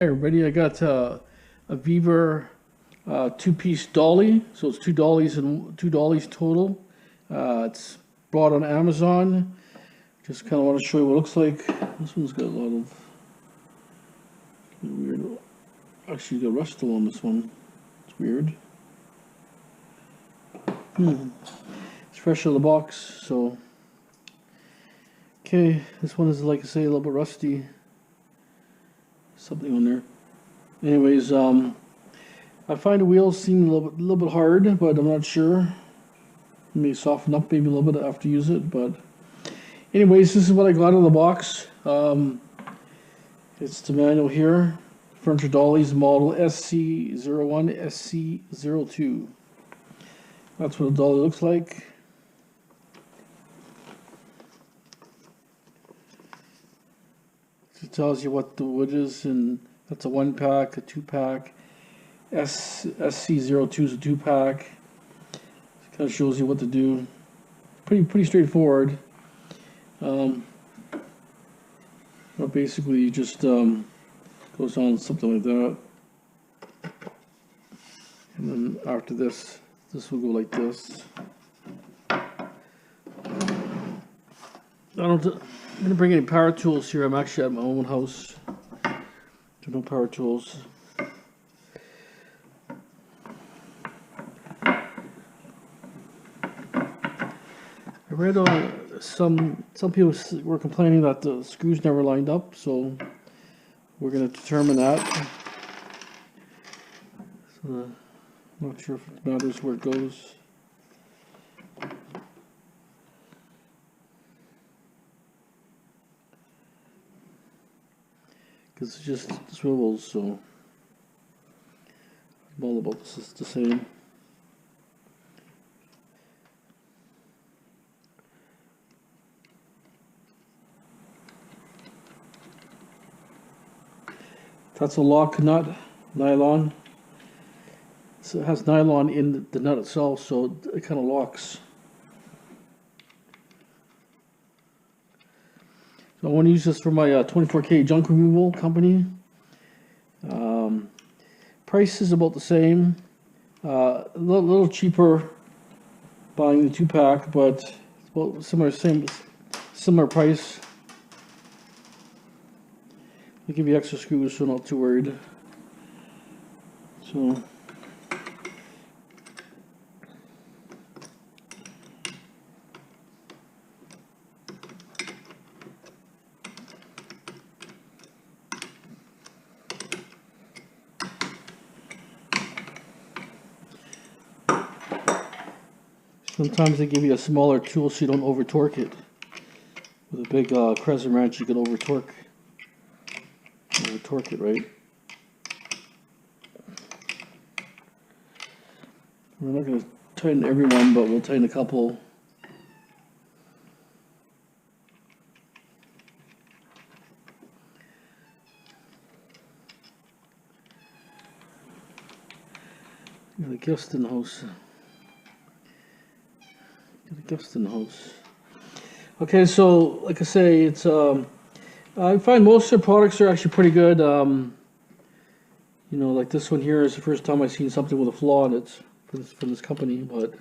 Hey everybody, I got a Vevor two-piece dolly, so it's two dollies and two dollies total. It's bought on Amazon. Just kind of want to show you what it looks like. This one's got a lot of weird. Actually, got rust still on this one. It's weird. It's fresh out of the box, so okay. This one is, like I say, a little bit rusty. Something on there. Anyways, I find the wheels seem a little bit hard, but I'm not sure. May soften up maybe a little bit after you use it, but anyways, this is what I got out of the box. It's the manual here. Furniture Dollies model SC01 SC02. That's what a dolly looks like. It tells you what the wood is, and that's a 1-pack, a 2-pack. SC02 is a 2-pack. It kind of shows you what to do. Pretty straightforward. But basically, you just goes on something like that, and then after this will go like this. I'm gonna bring any power tools here. I'm actually at my own house. There's no power tools. I read some people were complaining that the screws never lined up, so we're gonna determine that. So I'm not sure if it matters where it goes. Because it's just swivels, so all about this is the same. That's a lock nut, nylon. So it has nylon in the nut itself, so it kind of locks. So I want to use this for my 24K junk removal company. Price is about the same. A little cheaper buying the 2-pack, but it's about similar price. They give you extra screws, so not too worried. So sometimes they give you a smaller tool so you don't over torque it. With a big crescent wrench, you can over torque it, right? We're not going to tighten every one, but we'll tighten a couple. Got a guest in the house. Okay, so like I say, it's I find most of the products are actually pretty good. You know, like this one here is the first time I've seen something with a flaw in it from this company, but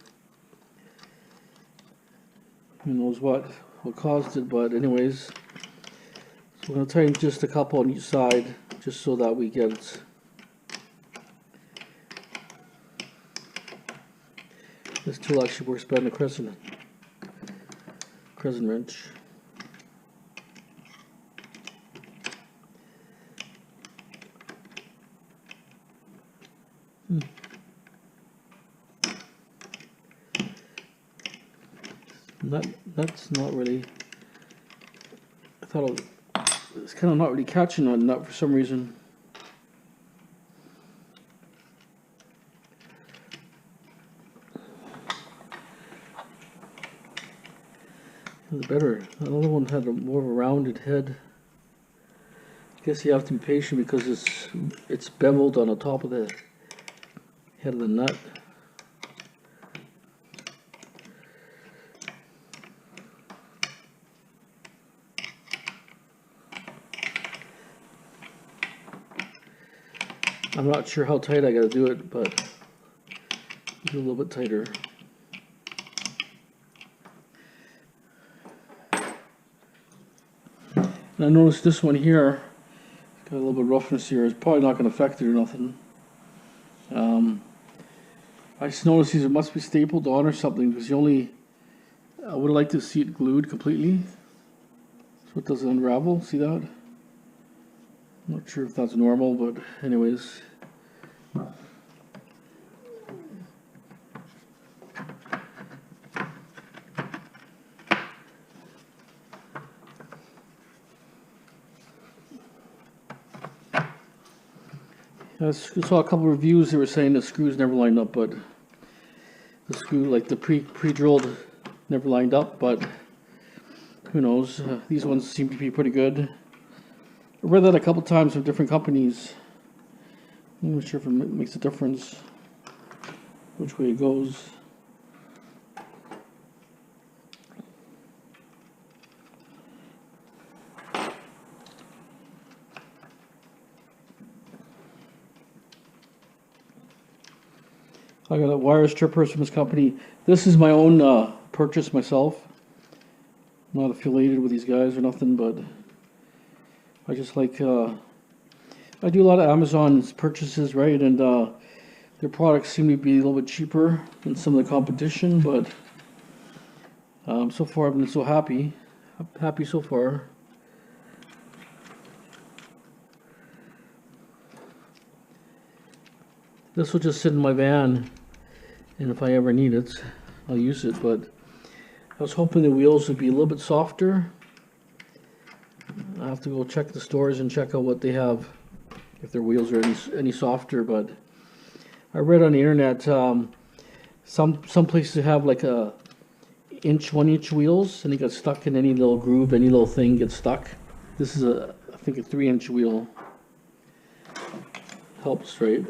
who knows what caused it. But anyways, so I'm going to tighten just a couple on each side, just so that we get this tool actually works better than a crescent wrench. That's not really. I thought it's kind of not really catching on that for some reason. It was better. Another one had more of a rounded head. I guess you have to be patient because it's beveled on the top of the head of the nut. I'm not sure how tight I gotta do it, but do a little bit tighter. And I noticed this one here got a little bit of roughness here. It's probably not gonna affect it or nothing. I just noticed these must be stapled on or something, because I would like to see it glued completely so it doesn't unravel. See that? I'm not sure if that's normal, but anyways. I saw a couple of reviews. They were saying the screws never lined up, but the screw, like the pre-drilled, never lined up. But who knows? These ones seem to be pretty good. I read that a couple times from different companies. I'm not sure if it makes a difference which way it goes. I got a wire strippers from this company. This is my own purchase myself. I'm not affiliated with these guys or nothing, but I just like, I do a lot of Amazon purchases, right? And their products seem to be a little bit cheaper than some of the competition, but so far I've been so happy. I'm happy so far. This will just sit in my van, and if I ever need it, I'll use it. But I was hoping the wheels would be a little bit softer. I have to go check the stores and check out what they have, if their wheels are any softer. But I read on the internet some places have like a 1-inch wheels, and they get stuck in any little groove, any little thing gets stuck. This is I think a 3-inch wheel. Helps, right?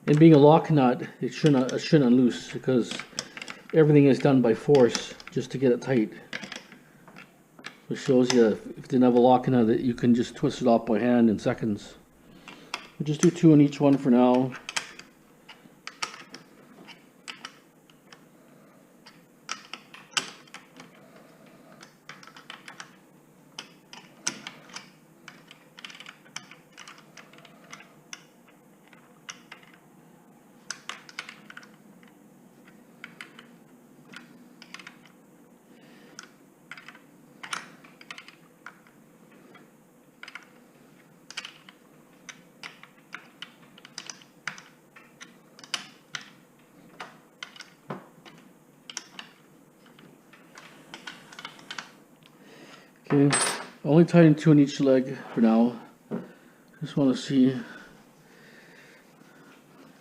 And being a lock nut, it shouldn't unloose, because everything is done by force just to get it tight. It shows you if you didn't have a lock nut, that you can just twist it off by hand in seconds. We'll just do 2 on each one for now. Okay, only tighten 2 on each leg for now. Just want to see.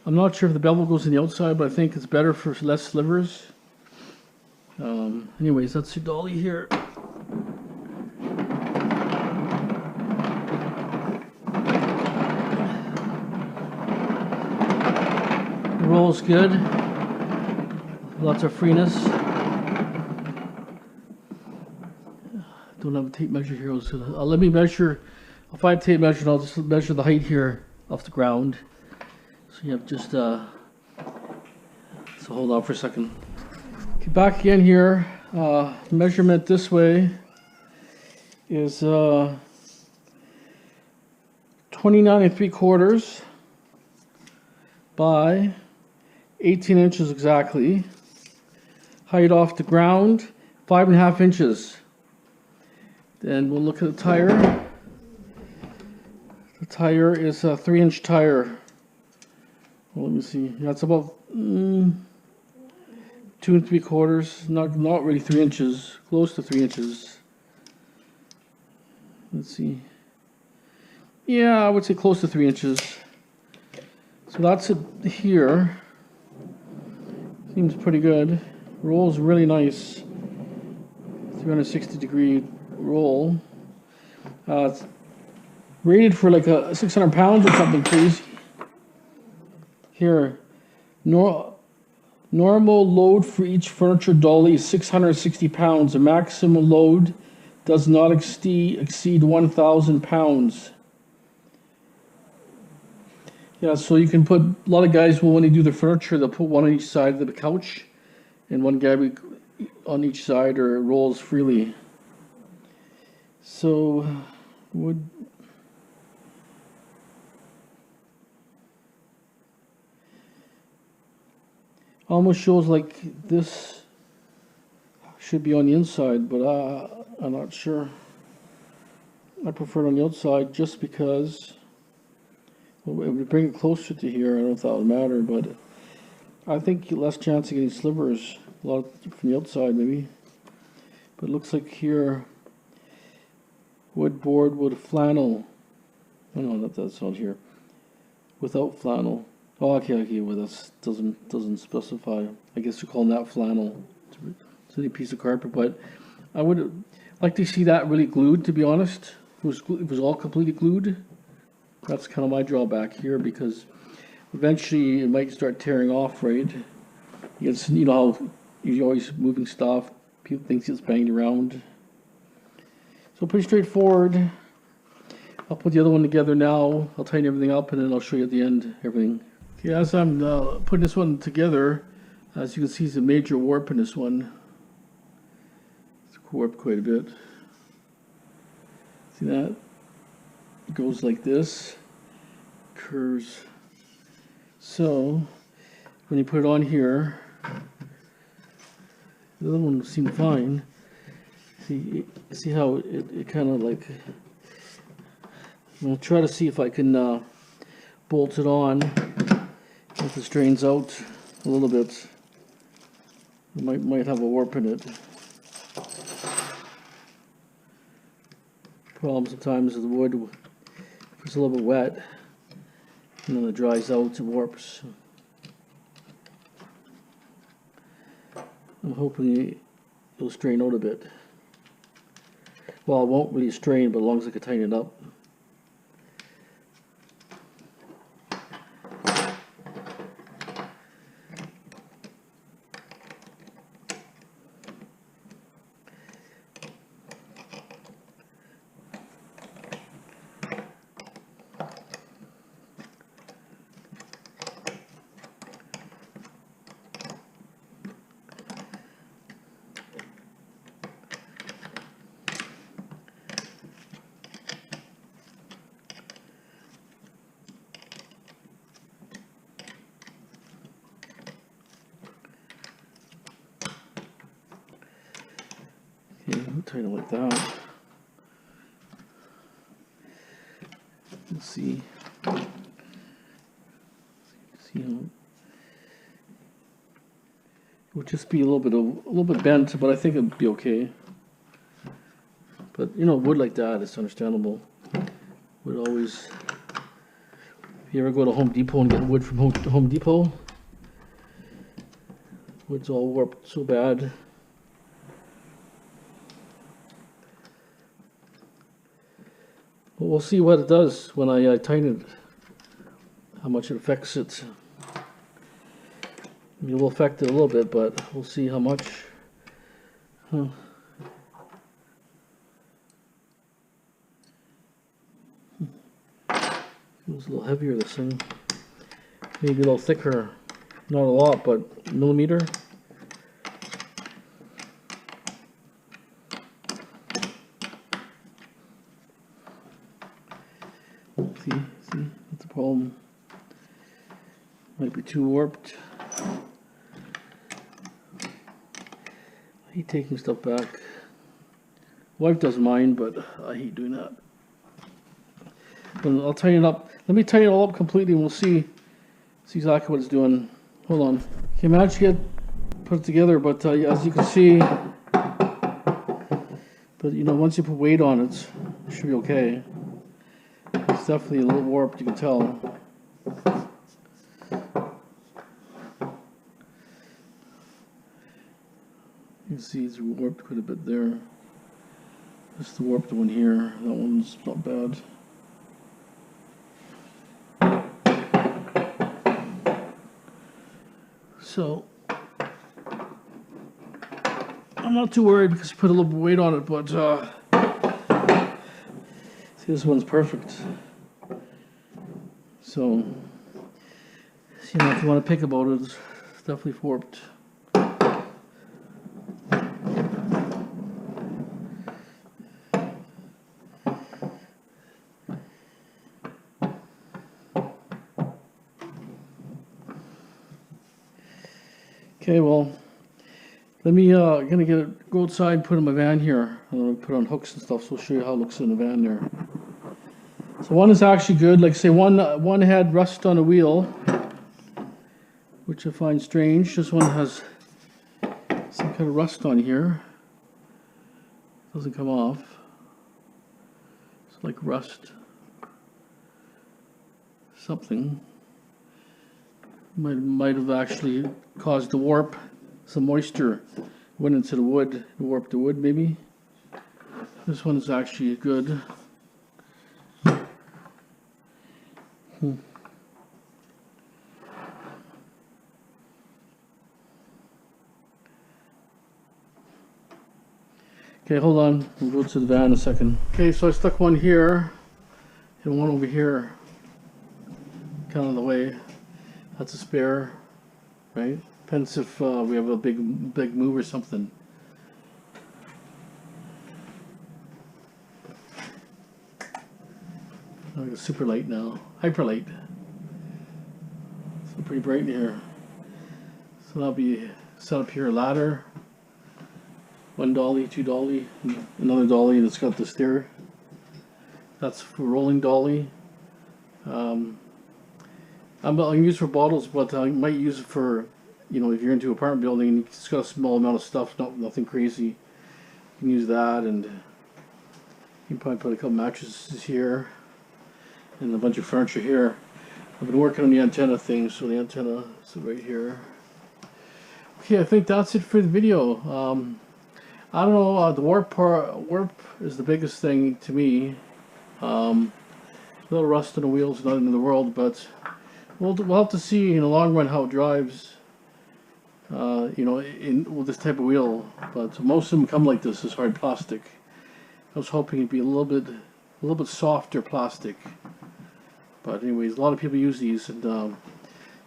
I'm not sure if the bevel goes in the outside, but I think it's better for less slivers. Anyways, that's the Dolly here. The roll's good. Lots of freeness. Don't have a tape measure here, so let me measure. I'll find a tape measure and I'll just measure the height here off the ground. So you have just, so hold on for a second. Okay, back again here. Measurement this way is 29 3/4 by 18 inches exactly. Height off the ground, 5.5 inches. Then we'll look at the tire. The tire is a 3-inch tire. Well, let me see. That's about 2 3/4. Not really 3 inches. Close to 3 inches. Let's see. Yeah, I would say close to 3 inches. So that's it here. Seems pretty good. Rolls really nice. 360-degree roll. It's rated for like 600 pounds or something crazy. Here, normal load for each furniture dolly is 660 pounds. The maximum load does not exceed 1,000 pounds. Yeah, so you can put, a lot of guys will, when they do their furniture, they'll put one on each side of the couch and one guy on each side, or it rolls freely. So, would almost shows like this should be on the inside, but I'm not sure. I prefer it on the outside just because, well, it would bring it closer to here. I don't know if that would matter, but I think less chance of getting slivers a lot from the outside maybe. But it looks like here, wood board with flannel. Oh no, that's not here. Without flannel. Oh, okay, well that doesn't specify. I guess you're calling that flannel. It's a piece of carpet, but I would like to see that really glued, to be honest. If it was all completely glued. That's kind of my drawback here, because eventually it might start tearing off, right? You know how you're always moving stuff. People think it's banging around. So pretty straightforward. I'll put the other one together now. I'll tighten everything up and then I'll show you at the end everything. Okay, as I'm putting this one together, as you can see, there's a major warp in this one. It's warped quite a bit. See that? It goes like this, curves. So when you put it on here, the other one seemed fine. See how it kind of like, I'll try to see if I can bolt it on if it strains out a little bit. It might have a warp in it. Problem sometimes with the wood, if it's a little bit wet and then it dries out, it warps. I'm hoping it'll strain out a bit. Well, it won't really strain, but as long as I can tighten it up. Tighten it like that. Let's see. See how it would just be a little bit bent, but I think it'd be okay. But you know, wood like that, it's understandable. Would always. If you ever go to Home Depot and get wood from Home Depot, wood's all warped so bad. But we'll see what it does when I tighten it, how much it affects it. It will affect it a little bit, but we'll see how much. Feels a little heavier, this thing. Maybe a little thicker, not a lot, but millimeter. See, that's the problem. Might be too warped. I hate taking stuff back. Wife doesn't mind, but I hate doing that. But I'll tighten it up. Let me tighten it all up completely and we'll see exactly what it's doing. Hold on. Okay, managed to get put it together, but as you can see, but you know, once you put weight on it, it should be okay. It's definitely a little warped, you can tell. You can see it's warped quite a bit there. That's the warped one here. That one's not bad. So I'm not too worried because I put a little bit of weight on it, but see, this one's perfect. So see, if you want to pick about it, it's definitely warped. Okay, well, let me gonna go outside and put it in my van here. I'm gonna put on hooks and stuff, so I'll show you how it looks in the van there. So one is actually good. Like say one had rust on a wheel, which I find strange. This one has some kind of rust on here. Doesn't come off. It's like rust. Something might have actually caused the warp. Some moisture went into the wood, warped the wood maybe. This one is actually good. Okay, hold on. We'll go to the van in a second. Okay, so I stuck one here and one over here, kind of in the way. That's a spare, right? Depends if we have a big move or something. Like a super light now, hyper light. So pretty bright in here. So that'll be set up here a ladder. One dolly, two dolly, another dolly that's got the stair. That's for rolling dolly. I'm not going to use it for bottles, but I might use it for, you know, if you're into an apartment building and it's got a small amount of stuff, nothing crazy, you can use that. And you can probably put a couple mattresses here and a bunch of furniture here. I've been working on the antenna thing, so the antenna is right here. Okay, I think that's it for the video. I don't know, the warp is the biggest thing to me. A little rust on the wheels, not in the world, but we'll have to see in the long run how it drives. You know, with this type of wheel. But most of them come like this, as hard plastic. I was hoping it'd be a little bit softer plastic. But anyways, a lot of people use these, and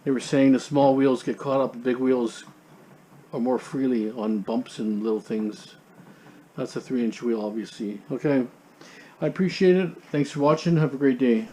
they were saying the small wheels get caught up, the big wheels are more freely on bumps and little things. That's a 3-inch wheel, obviously. Okay, I appreciate it. Thanks for watching. Have a great day.